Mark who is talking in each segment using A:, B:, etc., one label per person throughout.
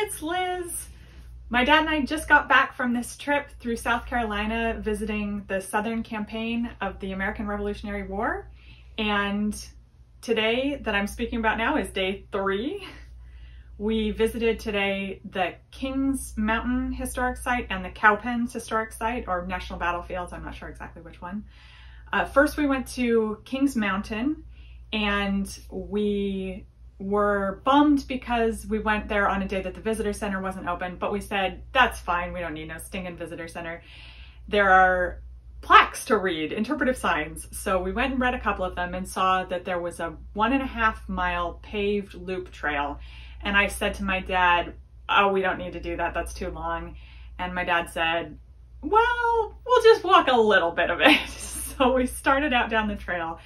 A: it's Liz. My dad and I just got back from this trip through South Carolina visiting the Southern campaign of the American Revolutionary War. And today that I'm speaking about now is day 3. We visited today the Kings Mountain Historic Site and the Cowpens Historic Site, or National Battlefields, I'm not sure exactly which one. First we went to Kings Mountain, and we were bummed because we went there on a day that the visitor center wasn't open, but we said, that's fine, we don't need no stinking visitor center. There are plaques to read, interpretive signs. So we went and read a couple of them and saw that there was a 1.5 mile paved loop trail. And I said to my dad, oh, we don't need to do that, that's too long. And my dad said, well, we'll just walk a little bit of it. So we started out down the trail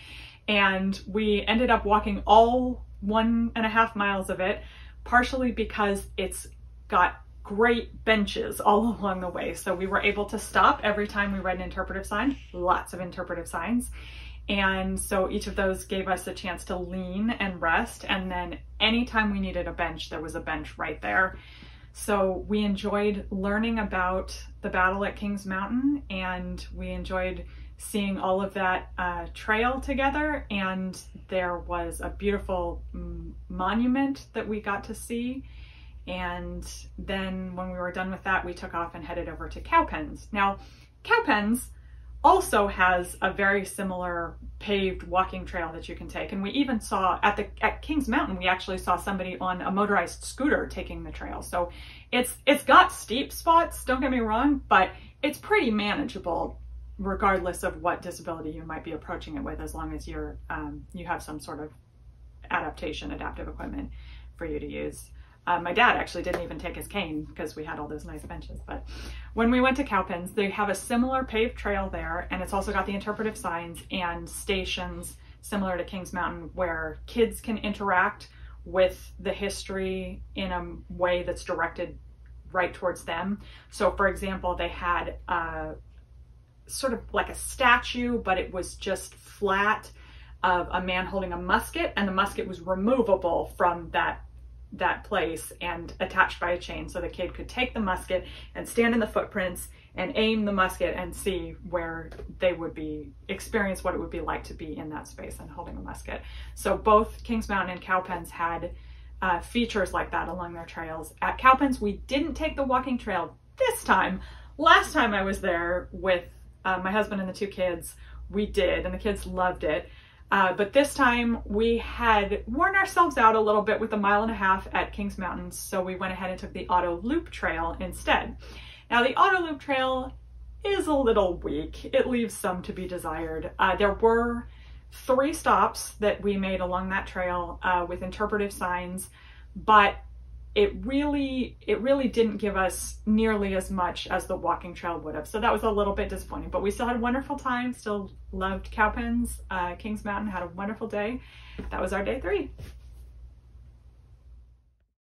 A: and we ended up walking all 1.5 miles of it, partially because it's got great benches all along the way. So we were able to stop every time we read an interpretive sign, lots of interpretive signs. And so each of those gave us a chance to lean and rest. And then anytime we needed a bench, there was a bench right there. So we enjoyed learning about the battle at Kings Mountain, and we enjoyed seeing all of that trail together. And there was a beautiful monument that we got to see. And then when we were done with that, we took off and headed over to Cowpens. Now, Cowpens also has a very similar paved walking trail that you can take. And we even saw at Kings Mountain, we actually saw somebody on a motorized scooter taking the trail. So it's got steep spots, don't get me wrong, but it's pretty manageable regardless of what disability you might be approaching it with, as long as you have some sort of adaptive equipment for you to use. My dad actually didn't even take his cane because we had all those nice benches. But when we went to Cowpens, they have a similar paved trail there, and it's also got the interpretive signs and stations similar to Kings Mountain where kids can interact with the history in a way that's directed right towards them. So for example, they had sort of like a statue, but it was just flat, of a man holding a musket, and the musket was removable from that place and attached by a chain, so the kid could take the musket and stand in the footprints and aim the musket and see where they would experience what it would be like to be in that space and holding a musket. So both Kings Mountain and Cowpens had features like that along their trails. At Cowpens, we didn't take the walking trail this time. Last time I was there with my husband and the 2 kids, we did, and the kids loved it. But this time we had worn ourselves out a little bit with the 1.5 miles at Kings Mountain, so we went ahead and took the auto loop trail instead. Now the auto loop trail is a little weak. It leaves some to be desired. There were 3 stops that we made along that trail with interpretive signs, but it really didn't give us nearly as much as the walking trail would have. So that was a little bit disappointing, but we still had a wonderful time, still loved Cowpens. Kings Mountain, had a wonderful day. That was our day 3.